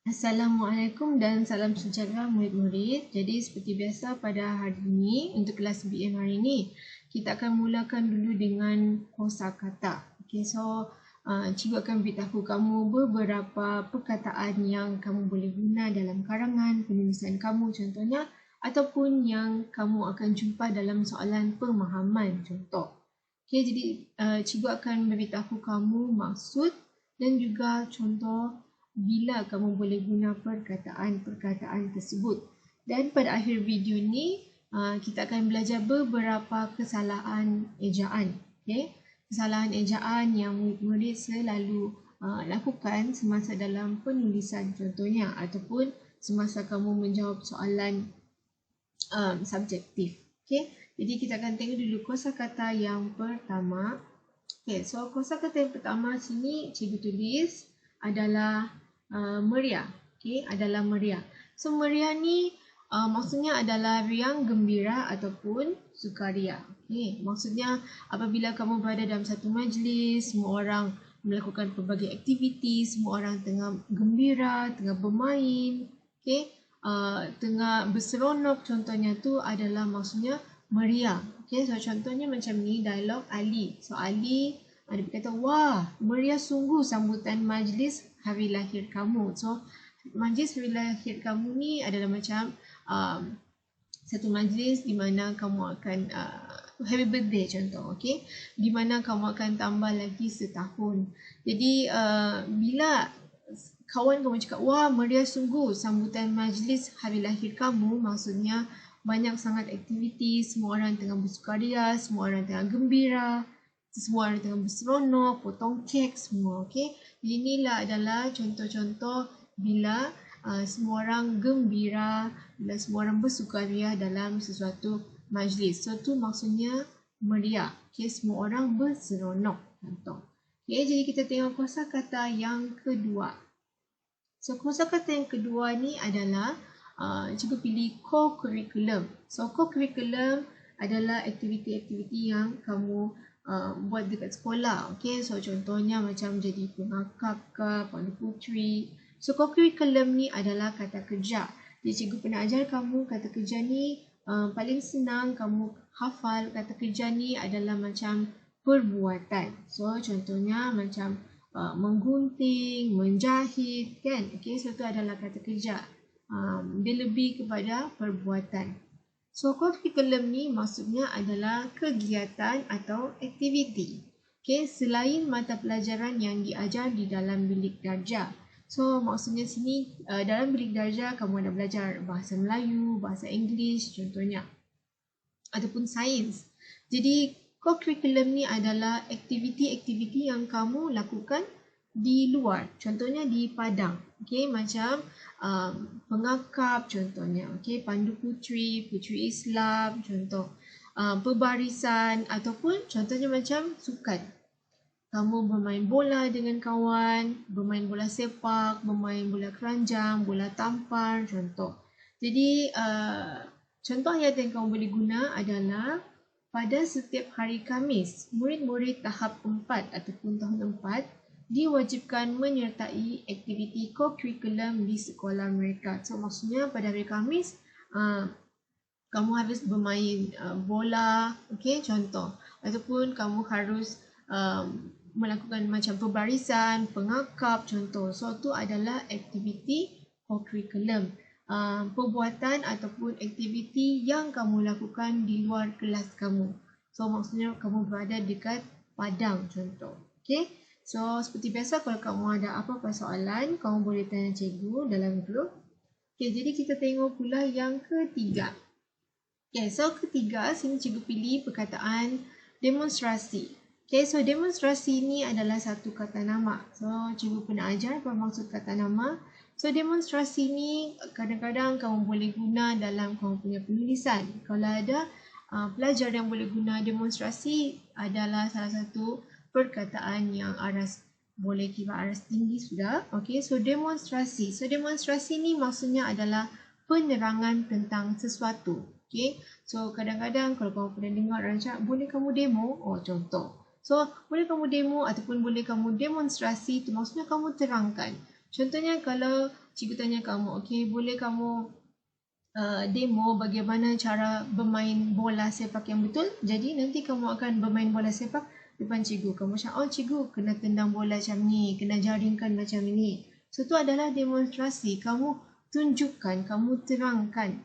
Assalamualaikum dan salam sejahtera murid-murid. Jadi seperti biasa pada hari ini untuk kelas BM hari ini kita akan mulakan dulu dengan kosakata. Okay, so cikgu akan beritahu kamu beberapa perkataan yang kamu boleh guna dalam karangan penulisan kamu contohnya ataupun yang kamu akan jumpa dalam soalan pemahaman contoh. Okay, jadi cikgu akan beritahu kamu maksud dan juga contoh bila kamu boleh guna perkataan-perkataan tersebut. Dan pada akhir video ni, kita akan belajar beberapa kesalahan ejaan. Okay? Kesalahan ejaan yang murid-murid selalu lakukan semasa dalam penulisan contohnya ataupun semasa kamu menjawab soalan subjektif. Okay? Jadi kita akan tengok dulu kosakata yang pertama. Okay, so kosakata yang pertama sini cikgu tulis adalah meriah. Okay, adalah meriah. So meriah ni maksudnya adalah riang, gembira ataupun sukaria. Okay, maksudnya apabila kamu berada dalam satu majlis, semua orang melakukan pelbagai aktiviti, semua orang tengah gembira, tengah bermain, okay, tengah berseronok contohnya tu adalah maksudnya meriah. Okay, so contohnya macam ni dialog Ali. So Ali dia berkata, wah meriah sungguh sambutan majlis hari lahir kamu. So majlis hari lahir kamu ni adalah macam satu majlis di mana kamu akan happy birthday contoh, okay? Di mana kamu akan tambah lagi setahun. Jadi bila kawan kamu cakap, wah meriah sungguh sambutan majlis hari lahir kamu, maksudnya banyak sangat aktiviti, semua orang tengah bersukaria, semua orang tengah gembira, semua orang tengah berseronok, potong kek semua, okey. Inilah adalah contoh-contoh bila semua orang gembira, bila semua orang bersukaria dalam sesuatu majlis. So tu maksudnya meriah. Okey, semua orang berseronok contoh. Okey, jadi kita tengok kosakata yang kedua. So kosakata yang kedua ni adalah cikgu pilih co-curriculum. So co-curriculum adalah aktiviti-aktiviti yang kamu buat dekat sekolah. Okay, so contohnya macam jadi pengakap ke, pandu puteri. So co-curriculum ni adalah kata kerja. Jadi cikgu pernah ajar kamu kata kerja ni paling senang kamu hafal kata kerja ni adalah macam perbuatan. So contohnya macam menggunting, menjahit kan. Okay, so itu adalah kata kerja. Dia lebih kepada perbuatan. So curriculum ni maksudnya adalah kegiatan atau aktiviti. Okay, selain mata pelajaran yang diajar di dalam bilik darjah. So maksudnya sini dalam bilik darjah kamu ada belajar bahasa Melayu, bahasa Inggeris contohnya. Ataupun sains. Jadi co-curriculum ni adalah aktiviti-aktiviti yang kamu lakukan di luar. Contohnya di padang. Okay, macam pengakap contohnya. Okay, pandu puteri, puteri Islam contoh. Pembarisan ataupun contohnya macam sukan. Kamu bermain bola dengan kawan, bermain bola sepak, bermain bola keranjang, bola tampar contoh. Jadi contoh ayat yang kamu boleh guna adalah pada setiap hari Khamis, murid-murid tahap 4 ataupun tahun 4 diwajibkan menyertai aktiviti co-curriculum di sekolah mereka. So maksudnya pada hari Khamis kamu harus bermain bola, okay, contoh. Ataupun kamu harus melakukan macam pembarisan, pengakap contoh. So itu adalah aktiviti co-curriculum. Perbuatan ataupun aktiviti yang kamu lakukan di luar kelas kamu. So maksudnya kamu berada dekat padang contoh. Okay. So seperti biasa kalau kamu ada apa-apa soalan, kamu boleh tanya cikgu dalam grup. Okay, jadi kita tengok pula yang ketiga. Okay, so ketiga sini cikgu pilih perkataan demonstrasi. Okay, so demonstrasi ni adalah satu kata nama. So cikgu pernah ajar apa maksud kata nama. So demonstrasi ni kadang-kadang kamu boleh guna dalam kamu punya penulisan. Kalau ada pelajar yang boleh guna demonstrasi adalah salah satu perkataan yang aras boleh kira aras tinggi sudah. Okay, so demonstrasi. So demonstrasi ni maksudnya adalah penerangan tentang sesuatu. Okay, so kadang-kadang kalau kamu pernah dengar orang cakap, boleh kamu demo? Oh, contoh. So boleh kamu demo ataupun boleh kamu demonstrasi, itu maksudnya kamu terangkan. Contohnya kalau cikgu tanya kamu, okey, boleh kamu demo bagaimana cara bermain bola sepak yang betul. Jadi nanti kamu akan bermain bola sepak depan cikgu. Kamu cakap, oh cikgu kena tendang bola macam ni, kena jaringkan macam ni. So itu adalah demonstrasi. Kamu tunjukkan, kamu terangkan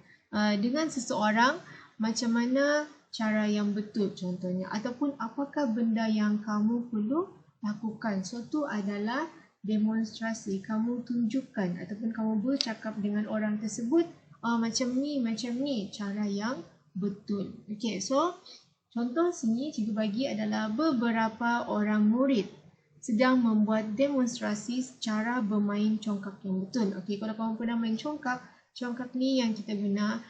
dengan seseorang macam mana cara yang betul contohnya. Ataupun apakah benda yang kamu perlu lakukan. So itu adalah demonstrasi. Kamu tunjukkan ataupun kamu bercakap dengan orang tersebut macam ni cara yang betul. Okey, so contoh sini cikgu bagi adalah beberapa orang murid sedang membuat demonstrasi cara bermain congkak yang betul. Okey, kalau kamu pernah main congkak, congkak ni yang kita guna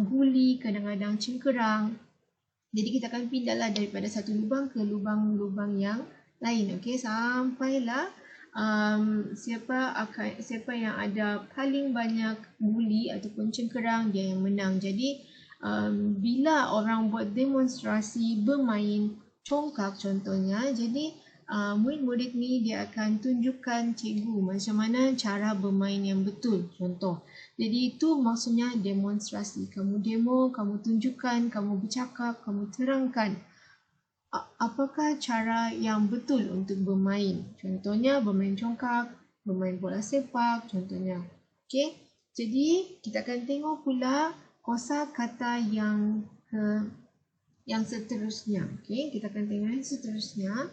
guli, kadang-kadang cengkerang. Jadi kita akan pindahlah daripada satu lubang ke lubang-lubang yang lain. Okey, sampailah siapa yang ada paling banyak guli ataupun cengkerang, dia yang menang. Jadi bila orang buat demonstrasi bermain congkak contohnya, jadi murid-murid ni dia akan tunjukkan cikgu macam mana cara bermain yang betul contoh. Jadi itu maksudnya demonstrasi. Kamu demo, kamu tunjukkan, kamu bercakap, kamu terangkan apakah cara yang betul untuk bermain. Contohnya bermain congkak, bermain bola sepak contohnya. Okey. Jadi kita akan tengok pula kosakata yang seterusnya. Okey, kita akan tengok yang seterusnya.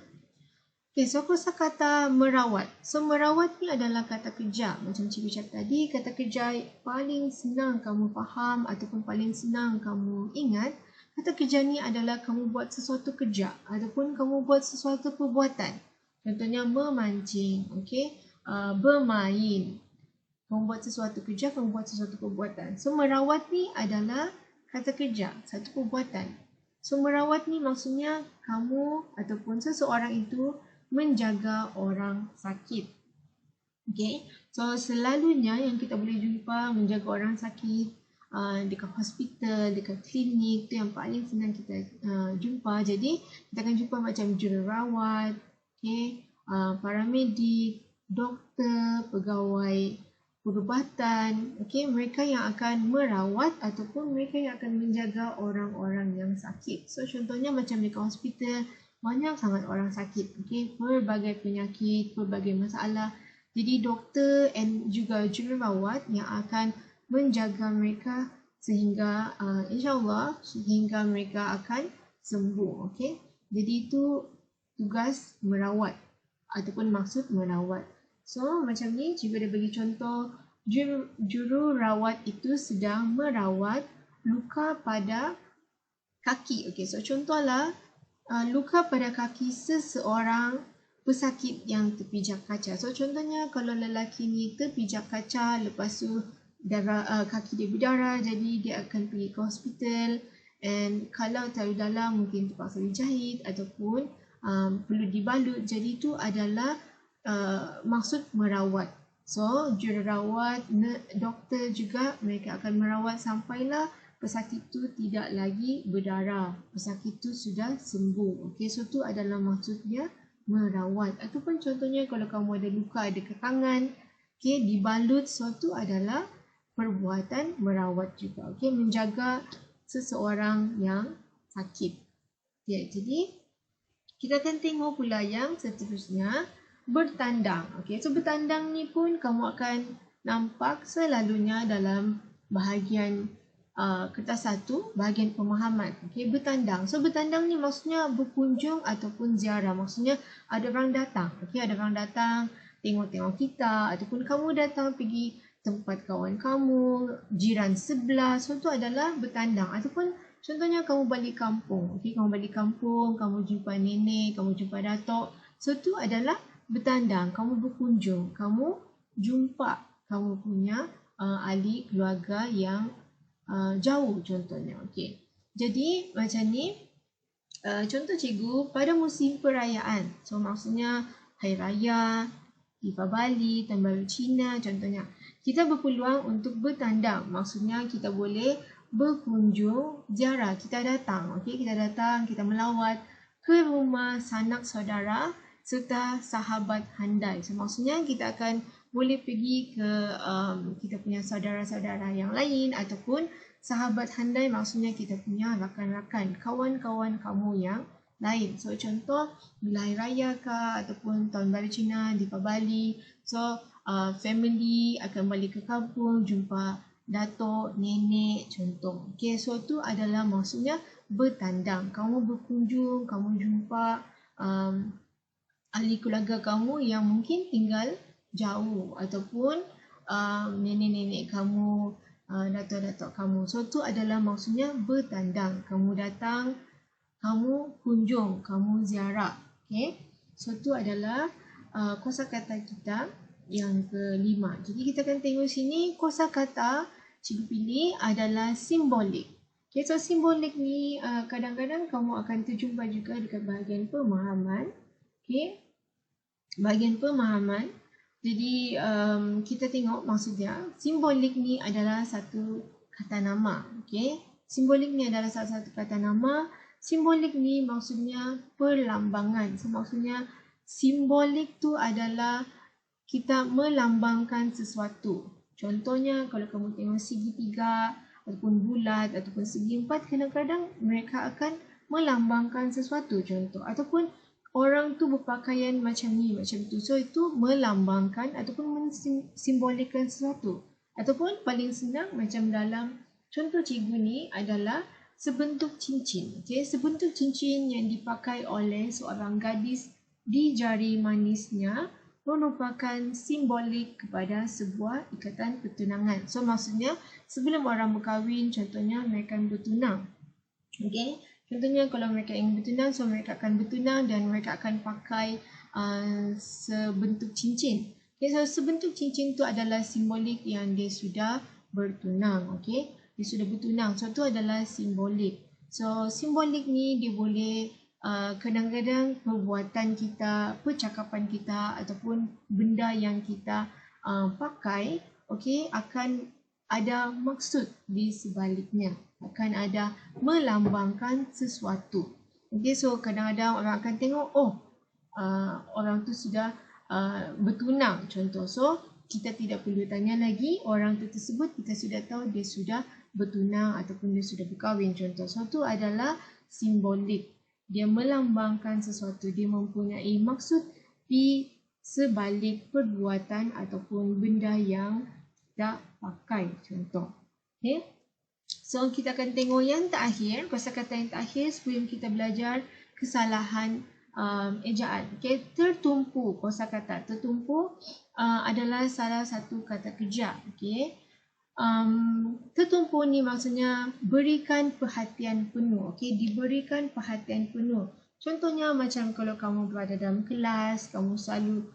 Okey, so kosakata merawat. So merawat ni adalah kata kerja. Macam cikgu cakap tadi, kata kerja paling senang kamu faham ataupun paling senang kamu ingat. Kata kerja ni adalah kamu buat sesuatu kerja ataupun kamu buat sesuatu perbuatan. Contohnya memancing, okey, bermain. Kamu buat sesuatu kerja, kamu buat sesuatu perbuatan. So merawat ni adalah kata kerja, satu perbuatan. So merawat ni maksudnya kamu ataupun seseorang itu menjaga orang sakit. Okey, so selalunya yang kita boleh jumpa menjaga orang sakit dekat hospital, dekat klinik, tu yang paling senang kita jumpa. Jadi kita akan jumpa macam jururawat, okay, paramedik, doktor, pegawai perubatan, okay, mereka yang akan merawat ataupun mereka yang akan menjaga orang-orang yang sakit. So contohnya macam dekat hospital banyak sangat orang sakit, okay, pelbagai penyakit, pelbagai masalah. Jadi doktor dan juga jururawat yang akan menjaga mereka sehingga insyaAllah sehingga mereka akan sembuh. Okay? Jadi itu tugas merawat ataupun maksud merawat. So macam ni cikgu dah bagi contoh jururawat itu sedang merawat luka pada kaki. Okay, so contohlah luka pada kaki seseorang pesakit yang terpijak kaca. So contohnya kalau lelaki ni terpijak kaca, lepas tu darah, kaki dia berdarah, jadi dia akan pergi ke hospital, and kalau tahu dalam mungkin terpaksa dijahit ataupun perlu dibalut. Jadi itu adalah maksud merawat. So jururawat, doktor juga mereka akan merawat sampailah pesakit itu tidak lagi berdarah, pesakit itu sudah sembuh. Okey, so itu adalah maksudnya merawat. Ataupun contohnya kalau kamu ada luka dekat tangan, okey, dibalut, so itu adalah perbuatan merawat juga. Okey, menjaga seseorang yang sakit. Okay, jadi kita akan tengok pula yang seterusnya, bertandang. Okey, so bertandang ni pun kamu akan nampak selalunya dalam bahagian kertas 1, bahagian pemahaman. Okey, bertandang. So bertandang ni maksudnya berkunjung ataupun ziarah. Maksudnya ada orang datang. Okey, ada orang datang tengok-tengok kita ataupun kamu datang pergi tempat kawan kamu, jiran sebelah. So itu adalah bertandang. Ataupun contohnya kamu balik kampung. Okey, kamu balik kampung, kamu jumpa nenek, kamu jumpa datuk. So itu adalah bertandang. Kamu berkunjung, kamu jumpa kamu punya ahli keluarga yang jauh contohnya. Okey. Jadi macam ni contoh cikgu pada musim perayaan. So maksudnya hari raya, Deepavali, Tahun Baru Cina contohnya. Kita berpeluang untuk bertandang. Maksudnya kita boleh berkunjung ziarah. Kita datang, okey, kita datang, kita melawat ke rumah sanak saudara serta sahabat handai. So maksudnya kita akan boleh pergi ke kita punya saudara-saudara yang lain ataupun sahabat handai, maksudnya kita punya rakan-rakan, kawan-kawan kamu yang lain. So contoh bila hari raya ke ataupun tahun baru Cina, Deepavali, so family akan balik ke kampung jumpa datuk, nenek contoh. Okay, so tu adalah maksudnya bertandang. Kamu berkunjung, kamu jumpa ahli keluarga kamu yang mungkin tinggal jauh ataupun nenek-nenek kamu, datuk-datuk kamu. So tu adalah maksudnya bertandang. Kamu datang, kamu kunjung, kamu ziarah. Okay? So tu adalah kosakata kita yang kelima. Jadi kita akan tengok sini kosakata cikgu pilih adalah simbolik. Okay, so simbolik ni kadang-kadang kamu akan terjumpa juga dekat bahagian pemahaman. Okay, bahagian pemahaman. Jadi kita tengok maksudnya simbolik ni adalah satu kata nama. Okay, simbolik ni adalah satu kata nama. Simbolik ni maksudnya perlambangan. So maksudnya simbolik tu adalah kita melambangkan sesuatu. Contohnya kalau kamu tengok segitiga ataupun bulat ataupun segi empat, kadang-kadang mereka akan melambangkan sesuatu contoh, ataupun orang tu berpakaian macam ni, macam tu. So itu melambangkan ataupun mensimbolkan sesuatu. Ataupun paling senang macam dalam contoh cikgu ni adalah sebentuk cincin. Okay? Sebentuk cincin yang dipakai oleh seorang gadis di jari manisnya merupakan simbolik kepada sebuah ikatan pertunangan. So maksudnya sebelum orang berkahwin, contohnya mereka bertunang. Okay? Contohnya kalau mereka ingin bertunang, so mereka akan bertunang dan mereka akan pakai sebentuk cincin. Okay, so sebentuk cincin tu adalah simbolik yang dia sudah bertunang. Okay? Dia sudah bertunang. So tu adalah simbolik. So simbolik ni dia boleh kadang-kadang perbuatan kita, percakapan kita ataupun benda yang kita pakai, okay, akan ada maksud di sebaliknya, akan ada melambangkan sesuatu. Okay, so kadang-kadang orang akan tengok, orang tu sudah bertunang contoh. So kita tidak perlu tanya lagi orang tu tersebut, kita sudah tahu dia sudah bertunang ataupun dia sudah berkahwin contoh. So tu adalah simbolik. Dia melambangkan sesuatu, dia mempunyai maksud di sebalik perbuatan ataupun benda yang kita pakai contoh. Okay? So kita akan tengok yang terakhir, kosakata yang terakhir sebelum kita belajar kesalahan ejaan. Okay? Tertumpu kosakata. Tertumpu adalah salah satu kata kerja. Okay? Tertumpu ni maksudnya berikan perhatian penuh. Okay? Diberikan perhatian penuh. Contohnya macam kalau kamu berada dalam kelas, kamu selalu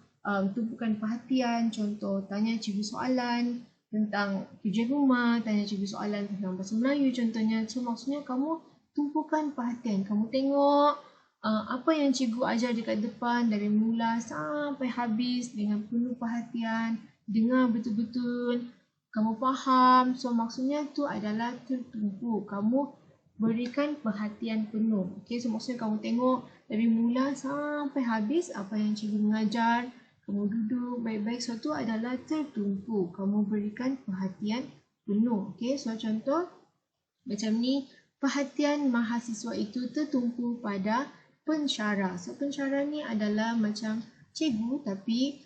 tumpukan perhatian. Contoh, tanya cikgu soalan tentang kerja rumah, tanya cikgu soalan tentang bahasa Melayu contohnya. So maksudnya kamu tumpukan perhatian. Kamu tengok apa yang cikgu ajar dekat depan dari mula sampai habis dengan penuh perhatian. Dengar betul-betul. Kamu faham. So maksudnya tu adalah tertumpu. Kamu berikan perhatian penuh. Okay, so maksudnya kamu tengok dari mula sampai habis apa yang cikgu mengajar. Kamu duduk baik-baik. So tu adalah tertumpu. Kamu berikan perhatian penuh. Okay, so contoh macam ni. Perhatian mahasiswa itu tertumpu pada pensyarah. So pensyarah ni adalah macam cikgu tapi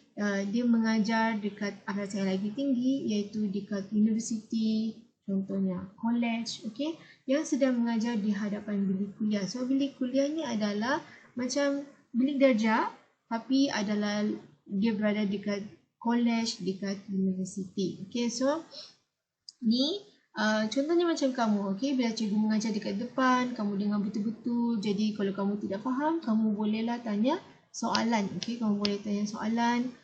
dia mengajar dekat atas yang lagi tinggi, iaitu dekat universiti, contohnya college, okay, yang sedang mengajar di hadapan bilik kuliah. So bilik kuliah ni adalah macam bilik darjah tapi adalah dia berada dekat college, dekat universiti. Okay, so ni contohnya macam kamu, okay, bila cikgu mengajar dekat depan, kamu dengar betul-betul. Jadi kalau kamu tidak faham, kamu bolehlah tanya soalan. Okay, kamu boleh tanya soalan.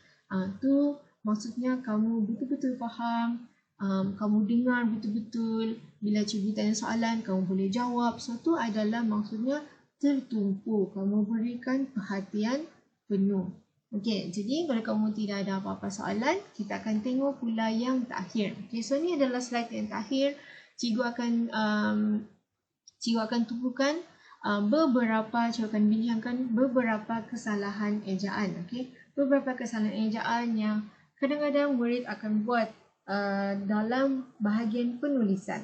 Tu maksudnya kamu betul-betul faham, kamu dengar betul-betul. Bila cikgu tanya soalan, kamu boleh jawab. So tu adalah maksudnya tertumpu. Kamu berikan perhatian penuh. Okey, jadi kalau kamu tidak ada apa-apa soalan, kita akan tengok pula yang terakhir. Okey, so ni adalah slide yang terakhir. Cikgu akan tumpukan cikgu akan bincangkan beberapa kesalahan ejaan. Okey, beberapa kesalahan ejaan yang kadang-kadang murid akan buat dalam bahagian penulisan.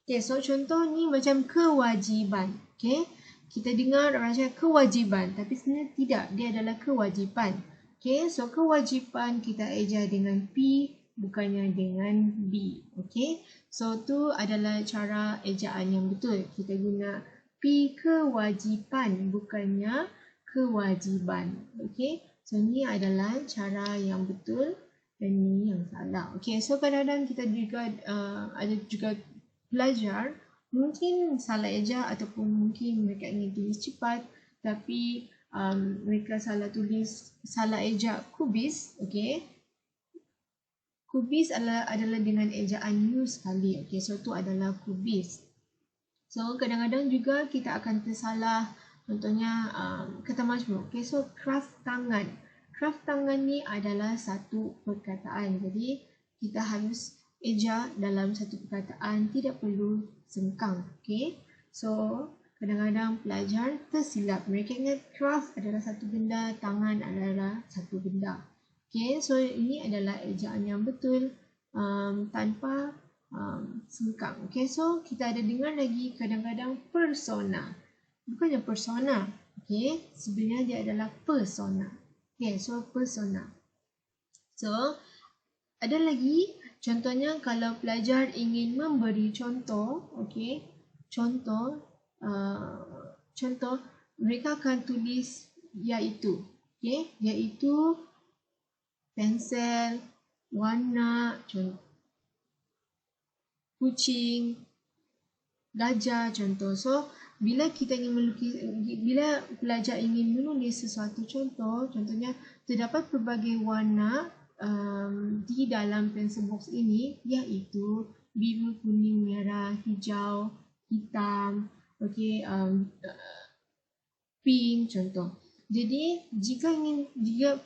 Okay, so contoh ni macam kewajiban. Okay, kita dengar orang cakap kewajiban, tapi sebenarnya tidak, dia adalah kewajipan. Okay, so kewajipan kita eja dengan P bukannya dengan B. Okay, so tu adalah cara ejaan yang betul. Kita guna P kewajipan bukannya kewajiban. Okay, so ni adalah cara yang betul dan ni yang salah. Okay, so kadang-kadang kita juga ada juga pelajar mungkin salah eja ataupun mungkin mereka ingin tulis cepat tapi mereka salah eja kubis. Okay, kubis adalah dengan ejaan U sekali. Okay, so tu adalah kubis. So kadang-kadang juga kita akan tersalah, contohnya kata majmuk. Okay, so kraft tangan. Kraft tangan ni adalah satu perkataan, jadi kita harus eja dalam satu perkataan, tidak perlu sengkang. Okay, so kadang-kadang pelajar tersilap. Mereka ingat craft adalah satu benda, tangan adalah satu benda. Okay, so ini adalah ejaan yang betul tanpa sengkang. Okay, so kita ada dengar lagi kadang-kadang persona. Bukannya persona. Okay, sebenarnya dia adalah persona. Okay, so persona. So ada lagi, contohnya kalau pelajar ingin memberi contoh, okay, contoh mereka akan tulis iaitu, okay, iaitu pensel, warna, kucing, gajah contoh. So bila kita ingin melukis, bila pelajar ingin menulis sesuatu contoh, contohnya terdapat pelbagai warna di dalam pensel box ini, iaitu biru, kuning, merah, hijau, hitam, okay, pink contoh. Jadi jika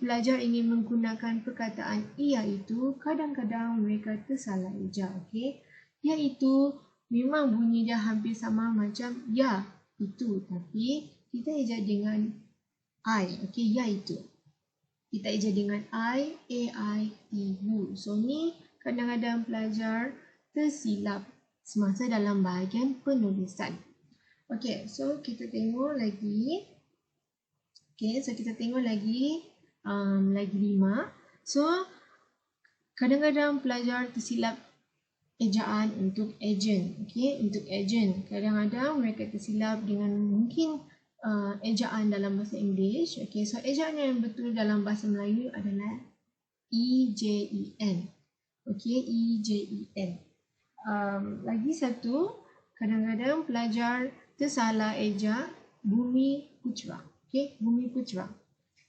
pelajar ingin menggunakan perkataan iaitu, kadang-kadang mereka tersalah eja. Okay, iaitu memang bunyi dia hampir sama macam ya itu, tapi kita eja dengan I. Okay, iaitu kita eja dengan I-A-I-T-U. So ni kadang-kadang pelajar tersilap semasa dalam bahagian penulisan. Okay, so kita tengok lagi. Okay, so kita tengok lagi 5. So kadang-kadang pelajar tersilap ejaan untuk agent. Okay, untuk agent. Kadang-kadang mereka tersilap dengan mungkin ejaan dalam bahasa Inggeris. Okay, so ejaan yang betul dalam bahasa Melayu adalah E-J-E-N. Okay, E-J-E-N. Lagi satu, kadang-kadang pelajar tersalah eja bumi putra. Okay, bumi putra.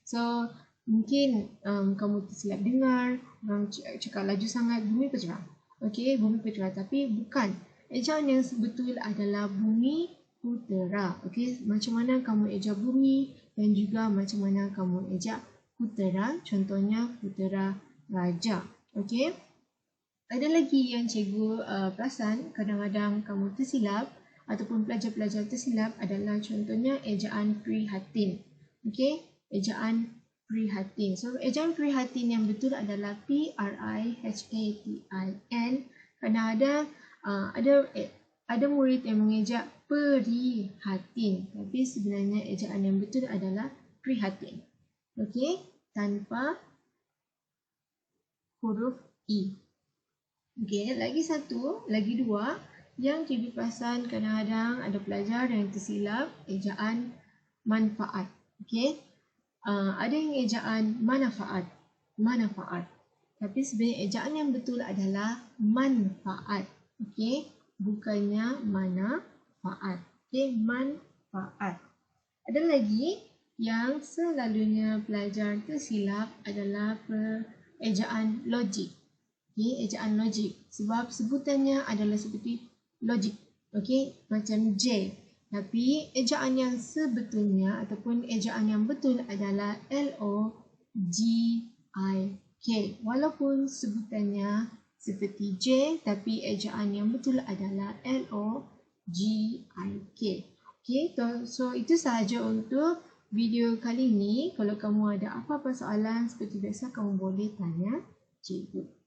So mungkin kamu tersilap dengar orang cakap laju sangat bumi putra. Okay, bumi putra, tapi bukan. Ejaan yang betul adalah bumi putera. Okay, macam mana kamu eja bumi dan juga macam mana kamu eja putera. Contohnya putera raja. Okay, ada lagi yang cikgu perasan kadang-kadang kamu tersilap ataupun pelajar-pelajar tersilap adalah contohnya ejaan prihatin. Okay, ejaan prihatin. So ejaan prihatin yang betul adalah P-R-I-H-A-T-I-N. Kadang-kadang ada murid yang mengeja perihatin, tapi sebenarnya ejaan yang betul adalah prihatin. Okay, tanpa huruf I. Okay, lagi dua yang cikgu perasan kadang-kadang ada pelajar yang tersilap ejaan manfaat. Okay, ada yang ejaan manfaat, tapi sebenarnya ejaan yang betul adalah manfaat. Okay, bukannya manfaat. Okay, manfaat. Ada lagi yang selalunya pelajar tersilap adalah ejaan logik. Okay, ejaan logik. Sebab sebutannya adalah seperti logik. Okay, macam J. Tapi ejaan yang sebetulnya ataupun ejaan yang betul adalah L-O-G-I-K. Walaupun sebutannya seperti J, tapi ejaan yang betul adalah L-O-G-I-K. Okay, so itu sahaja untuk video kali ini. Kalau kamu ada apa-apa soalan seperti biasa, kamu boleh tanya. cikgu.